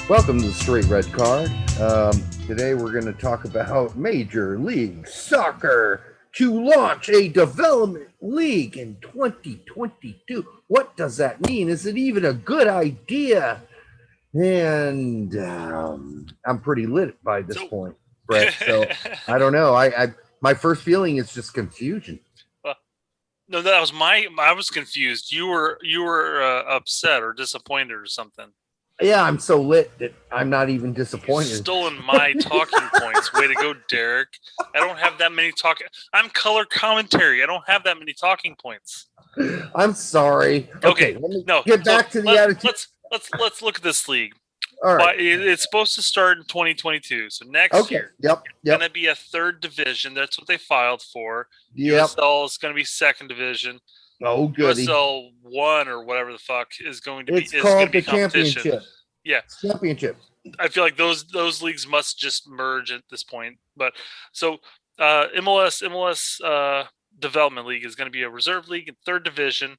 Welcome to the Straight Red Card. Today we're going to talk about Major League Soccer to launch a development league in 2022. What does that mean? Is it even a good idea? And I'm pretty lit by this point, Brett. So I don't know. I my first feeling is just confusion. No, that was I was confused. You were upset or disappointed or something. Yeah, I'm so lit that I'm not even disappointed. You've stolen my talking points. Way to go, Derek. I don't have that many I'm color commentary. I don't have that many talking points. I'm sorry. Okay, let me get back to the attitude. Let's look at this league. All right. It's supposed to start in 2022. So next year, Yep. Going to be a third division. That's what they filed for. Yep. USL is going to be second division. Oh, goody. USL 1 or whatever the fuck is going to be. It's called the championship. Yeah, championship. I feel like those leagues must just merge at this point. But so MLS Development League is going to be a reserve league in third division.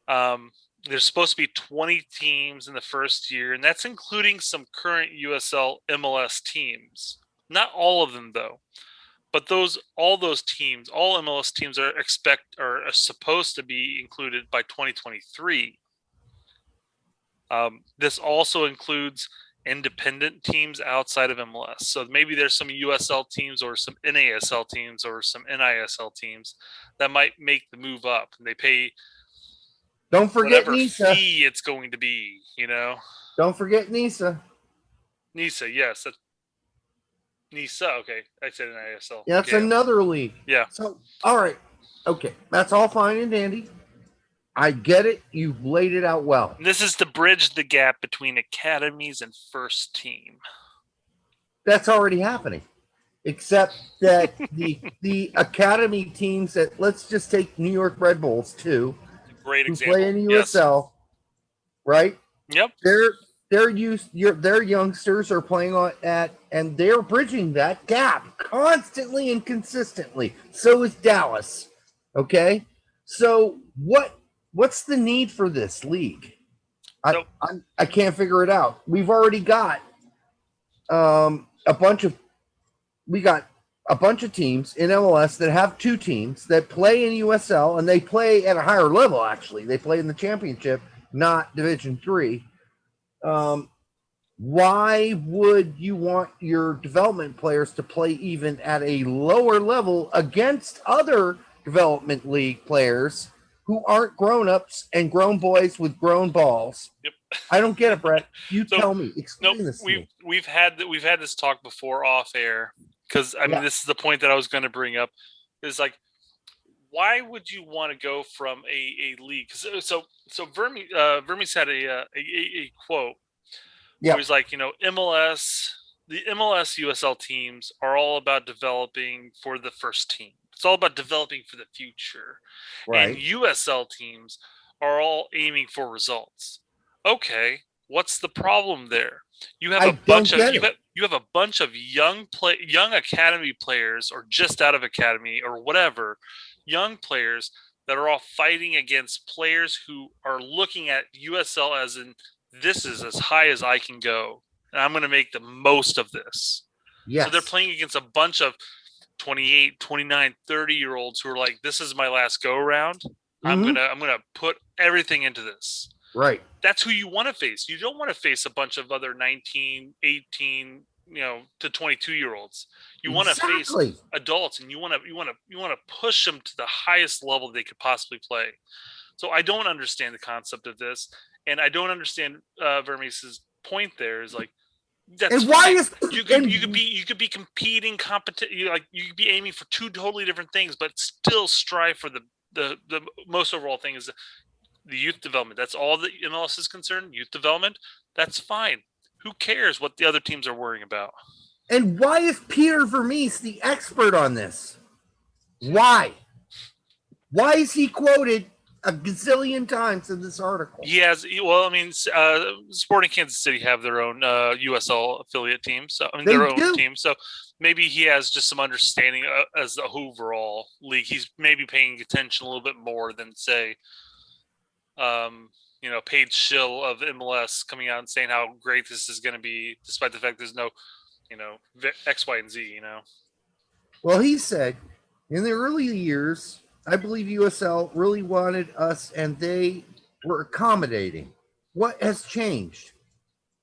There's supposed to be 20 teams in the first year, and that's including some current USL MLS teams. Not all of them though, but all those teams, all MLS teams are supposed to be included by 2023. This also includes independent teams outside of MLS. So maybe there's some USL teams or some NASL teams or some NISL teams that might make the move up, and they pay. Don't forget whatever NISA. Fee it's going to be, Don't forget NISA. NISA, yes. NISA, okay. I said NISL. Yeah, that's another league. Yeah. So, all right. Okay, that's all fine and dandy. I get it. You've laid it out well. And this is to bridge the gap between academies and first team. That's already happening. Except that the academy teams that, let's just take New York Red Bulls too. Great who example. Play in USL, right? Yep. Their youngsters are playing and they're bridging that gap constantly and consistently. So is Dallas. Okay, so what's the need for this league? I can't figure it out. We've already got a bunch of teams in MLS that have two teams that play in USL, and they play at a higher level. Actually, they play in the championship, not Division III. Why would you want your development players to play even at a lower level against other development league players who aren't grown-ups and grown boys with grown balls? Yep. I don't get it, Brett. Tell me. Explain this to me. We've had this talk before off air. Because, this is the point that I was going to bring up. Is like, why would you want to go from a league? So Vermes had a quote. Yeah. Where he's like, the MLS USL teams are all about developing for the first team. It's all about developing for the future. Right. And USL teams are all aiming for results. Okay, what's the problem there? You have a bunch of young academy players, or just out of academy, or whatever, young players that are all fighting against players who are looking at USL as in, this is as high as I can go, and I'm going to make the most of this. Yes. So they're playing against a bunch of 28, 29, 30-year-olds who are like, this is my last go around. Mm-hmm. I'm gonna put everything into this. Right. That's who you want to face. You don't want to face a bunch of other 19, 18, to 22-year-olds. You want to face adults, and you want to push them to the highest level they could possibly play. So I don't understand the concept of this, and I don't understand Vermes' point there. Is like, that's and why is you could be competing you could be aiming for two totally different things, but still strive for the most overall thing is the youth development. That's all that MLS is concerned. Youth development. That's fine. Who cares what the other teams are worrying about? And why is Peter Vermes the expert on this? Why? Why is he quoted a gazillion times in this article? He has. Well, Sporting Kansas City have their own USL affiliate team. So their own team. So maybe he has just some understanding as the overall league. He's maybe paying attention a little bit more than say, paid shill of MLS coming out and saying how great this is going to be, despite the fact there's no, X, Y, and Z. Well, he said in the early years, I believe USL really wanted us and they were accommodating. What has changed?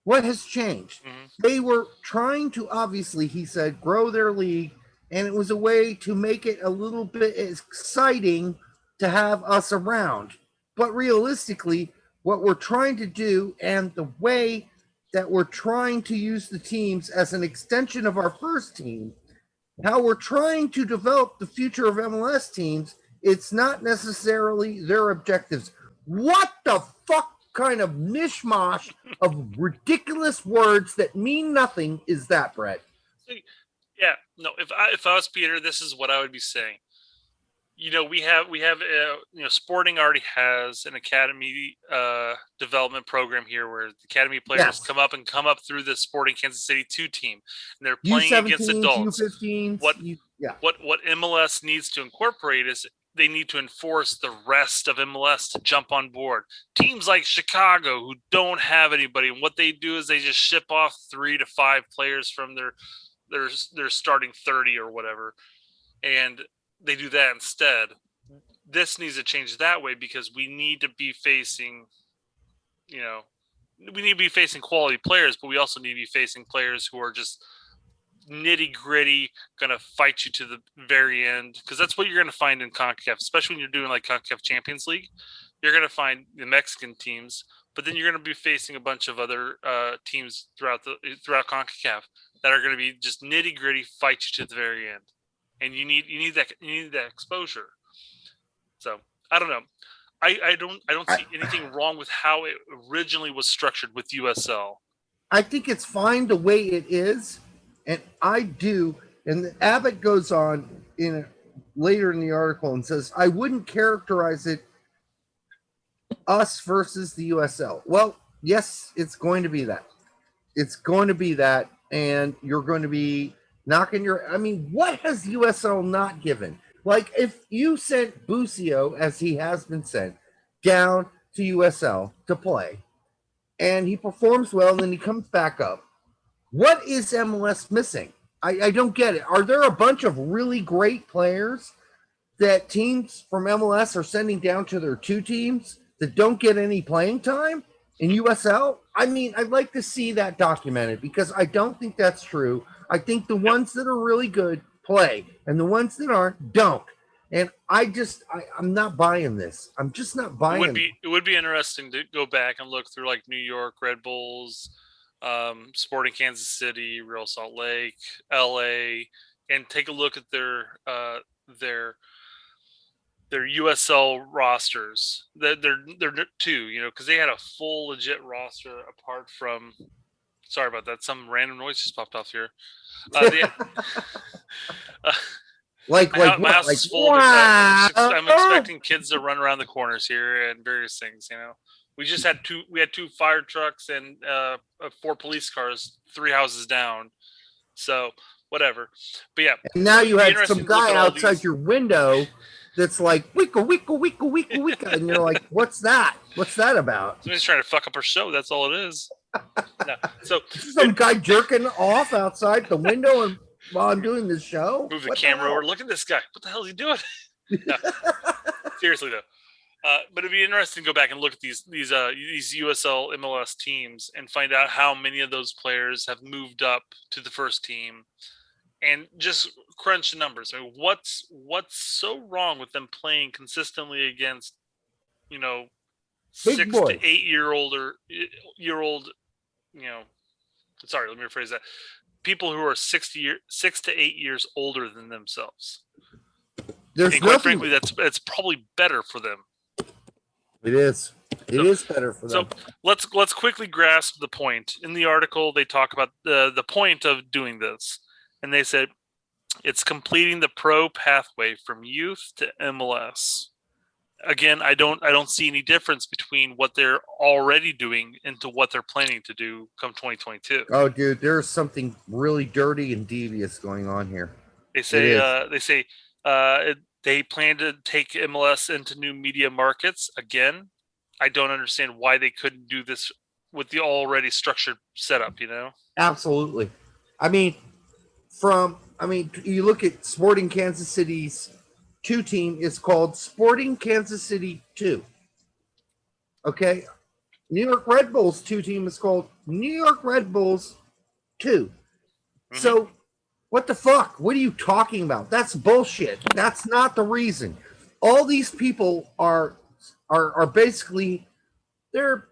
What has changed? Mm-hmm. They were trying to, obviously, he said, grow their league, and it was a way to make it a little bit exciting to have us around. But realistically, what we're trying to do and the way that we're trying to use the teams as an extension of our first team, how we're trying to develop the future of MLS teams, it's not necessarily their objectives. What the fuck kind of mishmash of ridiculous words that mean nothing is that, Brett? Yeah, no. If I was Peter, this is what I would be saying. We have Sporting already has an academy development program here where the academy players come up through the Sporting Kansas City 2 team, and they're playing against adults. U15s, what MLS needs to incorporate is they need to enforce the rest of MLS to jump on board. Teams like Chicago who don't have anybody, and what they do is they just ship off 3 to 5 players from their starting 30 or whatever, and they do that instead. This needs to change that way because we need to be facing, quality players, but we also need to be facing players who are just nitty gritty, going to fight you to the very end. Because that's what you're going to find in CONCACAF, especially when you're doing like CONCACAF Champions League. You're going to find the Mexican teams, but then you're going to be facing a bunch of other teams throughout CONCACAF that are going to be just nitty gritty, fight you to the very end. And you need that exposure. So I don't know. I don't see anything wrong with how it originally was structured with USL. I think it's fine the way it is, and I do. And Abbott goes on later in the article and says, I wouldn't characterize it us versus the USL. Well, yes, it's going to be that. It's going to be that, and you're going to be knocking what has USL not given? Like, if you sent Busio, as he has been sent, down to USL to play, and he performs well, and then he comes back up, what is MLS missing? I don't get it. Are there a bunch of really great players that teams from MLS are sending down to their 2 teams that don't get any playing time in USL? I'd like to see that documented because I don't think that's true. I think the ones that are really good play, and the ones that aren't don't. And I'm not buying this. I'm just not buying it. It would be interesting to go back and look through like New York Red Bulls, Sporting Kansas City, Real Salt Lake, LA, and take a look at their USL rosters. They're 2, because they had a full legit roster apart from. Sorry about that. Some random noise just popped off here. My house is full of I'm expecting kids to run around the corners here and various things. We just had 2 fire trucks and 4 police cars 3 houses down. So whatever. But yeah. And now you had some guy outside your window that's like wicka wicka wicka wicka wicka, and you're like, what's that? What's that about? Somebody's trying to fuck up our show. That's all it is. No. So some guy jerking off outside the window and while I'm doing this show. Move the camera over. Look at this guy. What the hell is he doing? No. Seriously though. But it'd be interesting to go back and look at these USL MLS teams and find out how many of those players have moved up to the first team, and just crunch the numbers. What's so wrong with them playing consistently against, 6 to 8 year old. Sorry, let me rephrase that. People who are 6 to 8 years older than themselves. And quite frankly, that's probably better for them. It is. It is better for them. So let's quickly grasp the point. In the article, they talk about the point of doing this, and they said it's completing the pro pathway from youth to MLS. Again, I don't see any difference between what they're already doing into what they're planning to do come 2022. Oh, dude, there's something really dirty and devious going on here. They say they plan to take MLS into new media markets again. I don't understand why they couldn't do this with the already structured setup, Absolutely. I mean, you look at Sporting Kansas City's 2 team is called Sporting Kansas City 2. Okay. New York Red Bulls 2 team is called New York Red Bulls 2. Mm-hmm. So what the fuck? What are you talking about? That's bullshit. That's not the reason. All these people are basically they're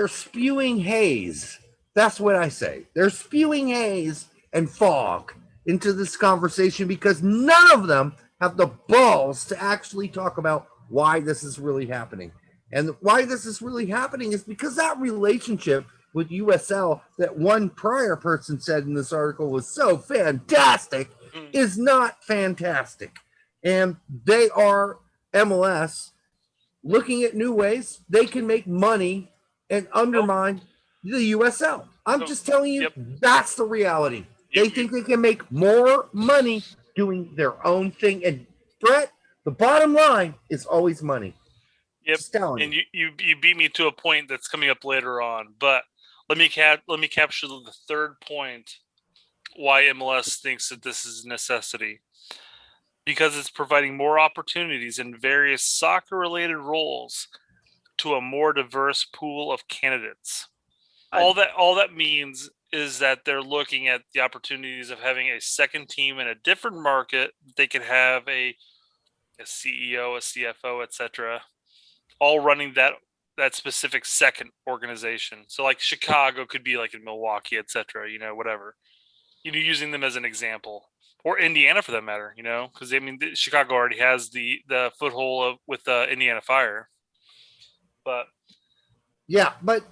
spewing haze. That's what I say. They're spewing haze and fog into this conversation because none of them have the balls to actually talk about why this is really happening. And why this is really happening is because that relationship with USL that one prior person said in this article was so fantastic is not fantastic. And they are MLS looking at new ways they can make money and undermine the USL. I'm just telling you, that's the reality. They think they can make more money doing their own thing. And Brett, the bottom line is always money. Yep. And you beat me to a point that's coming up later on. But let me capture the third point why MLS thinks that this is a necessity. Because it's providing more opportunities in various soccer-related roles to a more diverse pool of candidates. All that means is that they're looking at the opportunities of having a second team in a different market. They could have a CEO, a CFO, etc., all running that specific second organization. So like Chicago could be like in Milwaukee, etc., whatever. Using them as an example. Or Indiana, for that matter, because Chicago already has the foothold with Indiana Fire. But look.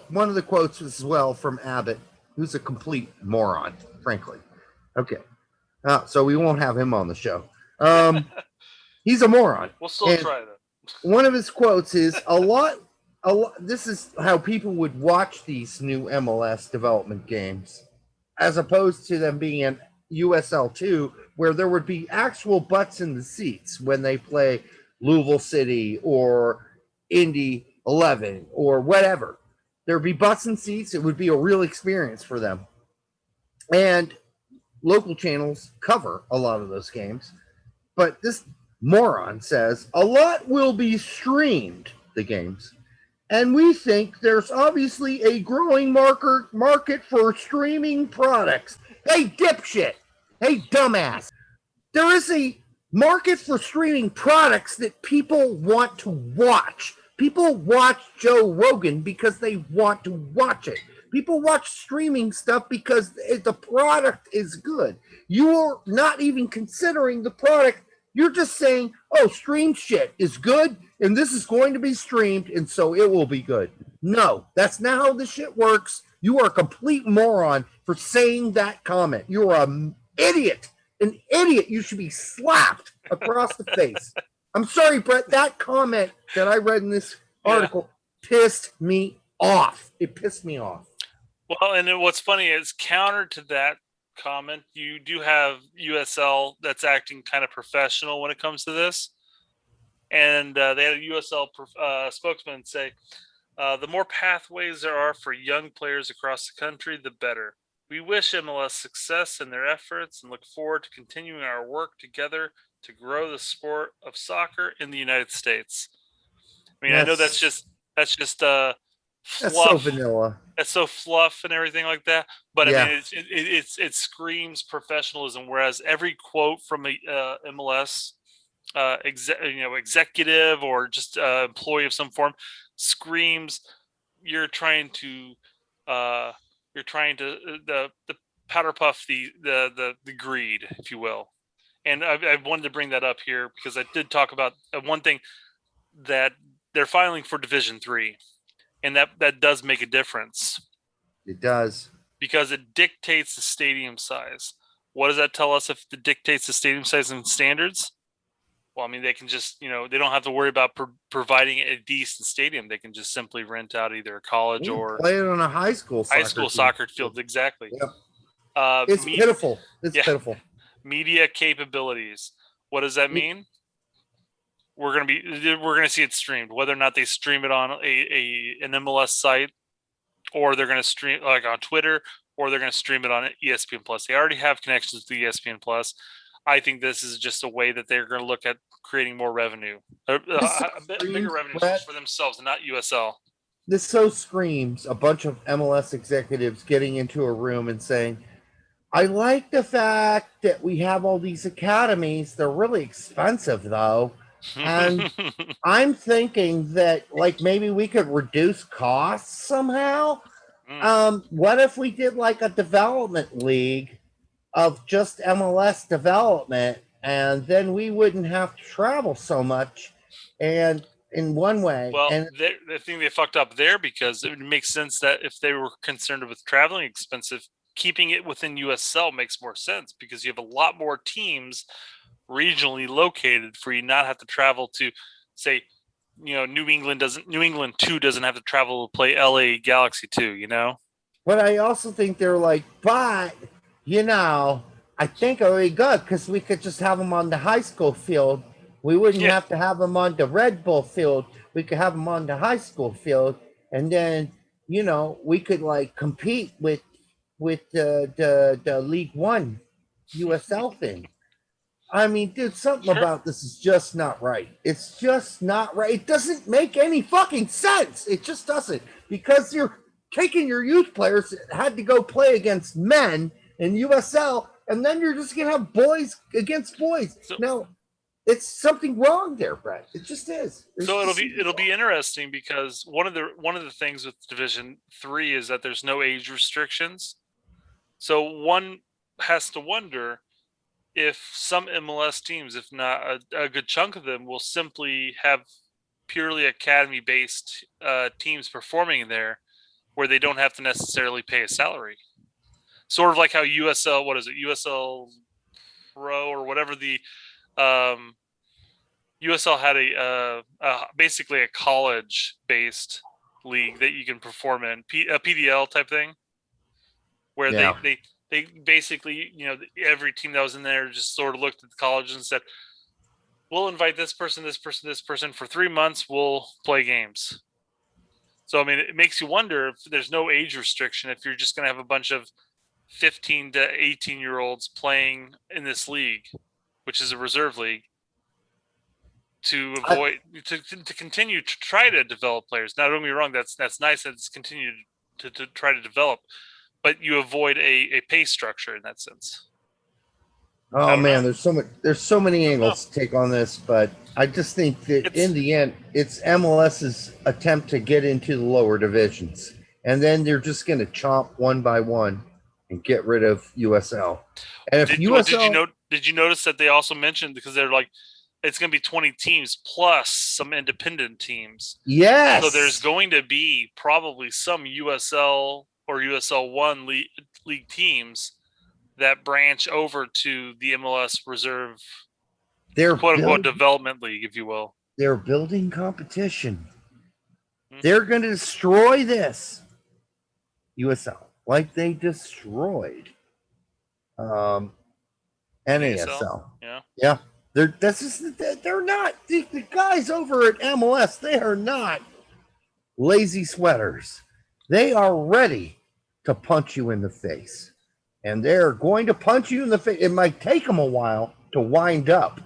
One of the quotes as well from Abbott, who's a complete moron, frankly. Okay, so we won't have him on the show. He's a moron. We'll still try that. One of his quotes is a lot. This is how people would watch these new MLS development games, as opposed to them being in USL 2, where there would be actual butts in the seats when they play Louisville City or Indy 11 or whatever. There'd be butts in seats. It would be a real experience for them. And local channels cover a lot of those games. But this moron says a lot will be streamed, the games. And we think there's obviously a growing market for streaming products. Hey, dipshit. Hey, dumbass. There is a market for streaming products that people want to watch. People watch Joe Rogan because they want to watch it. People watch streaming stuff because the product is good. You're not even considering the product. You're just saying, oh, stream shit is good, and this is going to be streamed, and so it will be good. No, that's not how this shit works. You are a complete moron for saying that comment. You're an idiot. An idiot. You should be slapped across the face. I'm sorry, Brett. That comment that I read in this article pissed me off. It pissed me off. Well, and what's funny is counter to that comment, you do have USL that's acting kind of professional when it comes to this. And they had a USL spokesman say, the more pathways there are for young players across the country, the better. We wish MLS success in their efforts and look forward to continuing our work together to grow the sport of soccer in the United States. I know that's just fluff. That's so vanilla. That's so fluff and everything like that. But it screams professionalism. Whereas every quote from a MLS executive or just employee of some form screams you're trying to the powder puff the greed, if you will. And I wanted to bring that up here because I did talk about one thing, that they're filing for Division 3, and that does make a difference. It does, because it dictates the stadium size. What does that tell us if it dictates the stadium size and standards? Well, they can just, they don't have to worry about providing a decent stadium. They can just simply rent out either a college or play it on a high school soccer field. Exactly. Yep. It's pitiful. It's pitiful. Media capabilities. What does that mean? we're gonna see it streamed, whether or not they stream it on an MLS site, or they're gonna stream like on Twitter, or they're gonna stream it on ESPN Plus. They already have connections to ESPN Plus. I think this is just a way that they're going to look at creating more revenue, bigger revenue for themselves, and not USL. This so screams a bunch of MLS executives getting into a room and saying, I like the fact that we have all these academies. They're really expensive, though. And I'm thinking that, like, maybe we could reduce costs somehow. What if we did, like, a development league of just MLS development, and then we wouldn't have to travel so much, and in one way. Well, the thing they fucked up there, because it makes sense that if they were concerned with traveling expensive, keeping it within USL makes more sense, because you have a lot more teams regionally located for you not have to travel to, say, New England 2 doesn't have to travel to play LA Galaxy 2, But I also think they're like, but I think it would be good because we could just have them on the high school field. We wouldn't have to have them on the Red Bull field. We could have them on the high school field, and then we could like compete with the League One USL thing. I mean, dude, something about this is just not right. It's just not right. It doesn't make any fucking sense. It just doesn't, because you're taking your youth players that had to go play against men in USL, and then you're just gonna have boys against boys. No, it's something wrong there, Brett. It just is. So it'll be interesting, because one of the things with Division 3 is that there's no age restrictions. So one has to wonder if some MLS teams, if not a good chunk of them, will simply have purely academy-based teams performing there, where they don't have to necessarily pay a salary. Sort of like how USL, USL Pro or whatever the USL had basically a college-based league that you can perform in, a PDL type thing, where they basically, every team that was in there just sort of looked at the colleges and said, we'll invite this person for 3 months, we'll play games. So, I mean, it makes you wonder if there's no age restriction, if you're just going to have a bunch of 15 to 18-year-olds playing in this league, which is a reserve league, to continue to try to develop players. Now, don't get me wrong, that's nice that it's continued to try to develop, but you avoid a pay structure in that sense. Oh man, there's so many angles to take on this, but I just think that in the end, it's MLS's attempt to get into the lower divisions, and then they're just going to chomp one by one and get rid of USL. And if did you notice that they also mentioned, because they're like, it's going to be 20 teams plus some independent teams. Yes. So there's going to be probably some USL or USL 1 league teams that branch over to the MLS reserve, quote-unquote development league, if you will. They're building competition. Mm-hmm. They're going to destroy this USL like they destroyed NASL. Yeah. They're not the guys over at MLS. They are not lazy sweaters. They are ready to punch you in the face. And they're going to punch you in the face. It might take them a while to wind up.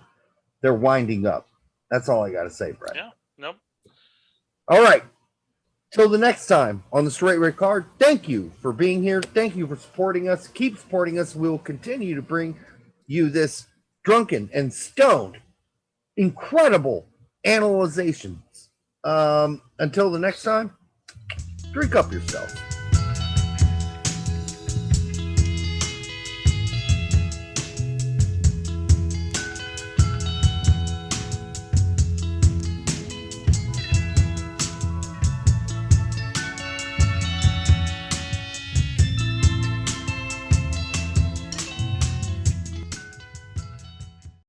They're winding up. That's all I got to say, Brett. Yeah, nope. All right. Till the next time on the Straight Red Card, thank you for being here. Thank you for supporting us. Keep supporting us. We will continue to bring you this drunken and stoned, incredible analyzations. Until the next time, drink up yourself.